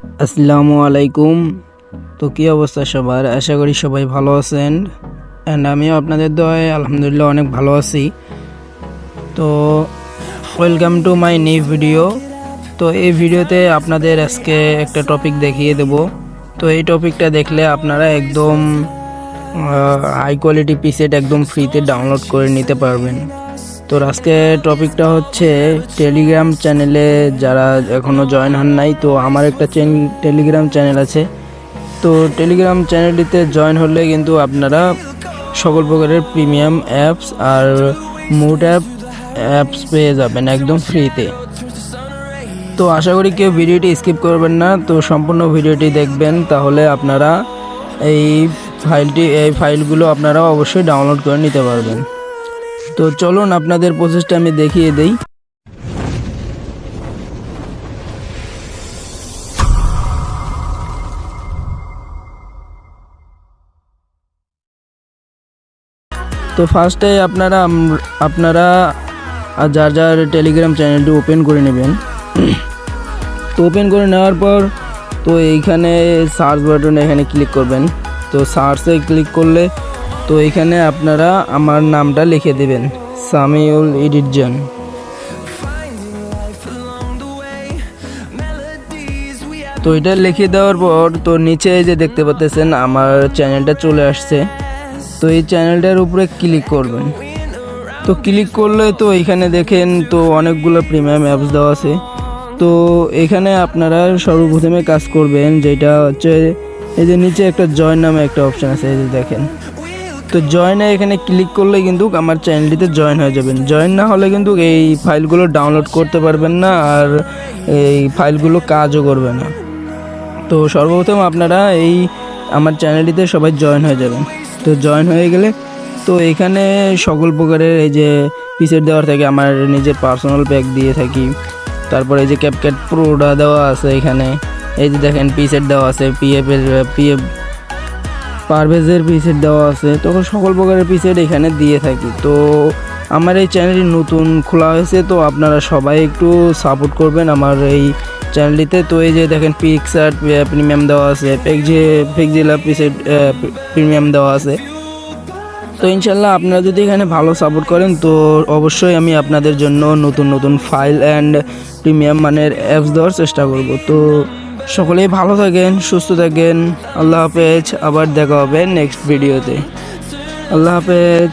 আসসালামু আলাইকুম। তো কী অবস্থা সবার? আশা করি সবাই ভালো আছেন অ্যান্ড আমিও আপনাদের দোয়ায় আলহামদুলিল্লাহ অনেক ভালো আছি। তো welcome to my new video. তো এই ভিডিওতে আপনাদের আজকে একটা টপিক দেখিয়ে দেব। তো এই টপিকটা দেখলে আপনারা একদম হাই কোয়ালিটি পিসেট একদম ফ্রিতে ডাউনলোড করে নিতে পারবেন। তো আজকে টপিকটা হচ্ছে টেলিগ্রাম চ্যানেলে যারা এখনও জয়েন হন নাই, তো আমার একটা টেলিগ্রাম চ্যানেল আছে। তো টেলিগ্রাম চ্যানেলটিতে জয়েন হলে কিন্তু আপনারা সকল প্রকারের প্রিমিয়াম অ্যাপস আর মুড অ্যাপস পেয়ে যাবেন একদম ফ্রিতে। তো আশা করি কেউ ভিডিওটি স্কিপ করবেন না, তো সম্পূর্ণ ভিডিওটি দেখবেন, তাহলে আপনারা এই ফাইলগুলো আপনারা অবশ্যই ডাউনলোড করে নিতে পারবেন। তো চলুন আপনাদের প্রসেসটা আমি দেখিয়ে দেই। তো ফার্স্টে আপনারা যার যার টেলিগ্রাম চ্যানেলটি ওপেন করে নেবেন। তো ওপেন করে নেওয়ার পর তো এইখানে সার্চ বাটনে এখানে ক্লিক করবেন। তো সার্চে ক্লিক করলে তো এখানে আপনারা আমার নামটা লিখে দেবেন, সামিউল এডিটজন। তো এটা লিখে দেওয়ার পর তো নিচে যে দেখতে পাচ্ছেন আমার চ্যানেলটা চলে আসছে। তো এই চ্যানেলটার উপরে ক্লিক করবেন। তো ক্লিক করলে তো এখানে দেখেন তো অনেকগুলো প্রিমিয়াম অ্যাপস দেওয়া আছে। তো এখানে আপনারা সর্বপ্রথমে কাজ করবেন যেটা হচ্ছে এই যে নিচে একটা জয়েন নামে একটা অপশান আছে, এই যে দেখেন। তো জয়েনে এখানে ক্লিক করলে কিন্তু আমার চ্যানেলটিতে জয়েন হয়ে যাবেন। জয়েন না হলে কিন্তু এই ফাইলগুলো ডাউনলোড করতে পারবেন না আর এই ফাইলগুলো কাজও করবে না। তো সর্বপ্রথম আপনারা এই আমার চ্যানেলটিতে সবাই জয়েন হয়ে যাবেন। তো জয়েন হয়ে গেলে তো এখানে সকল প্রকারের এই যে পিসেট দেওয়ার থাকে, আমার নিজের পার্সোনাল প্যাক দিয়ে থাকি। তারপরে এই যে ক্যাপকাট প্রোটা দেওয়া আছে এখানে, এই যে দেখেন পিসেট দেওয়া আছে, পিএফ পারভেজের পিসেট দেওয়া আছে। তখন সকল প্রকারের পিসেট এখানে দিয়ে থাকি। তো আমার এই চ্যানেলটি নতুন খোলা হয়েছে, তো আপনারা সবাই একটু সাপোর্ট করবেন আমার এই চ্যানেলটিতে। তো এই যে দেখেন পিকসার্ট প্রিমিয়াম দেওয়া আছে, পেকজিলা পিসেট প্রিমিয়াম দেওয়া আছে। তো ইনশাল্লাহ আপনারা যদি এখানে ভালো সাপোর্ট করেন তো অবশ্যই আমি আপনাদের জন্য নতুন নতুন ফাইল অ্যান্ড প্রিমিয়াম মানের অ্যাপস দেওয়ার চেষ্টা করব। তো সকলেই ভালো থাকেন, সুস্থ থাকেন। আল্লাহ হাফেজ। আবার দেখা হবে নেক্সট ভিডিওতে। আল্লাহ হাফেজ।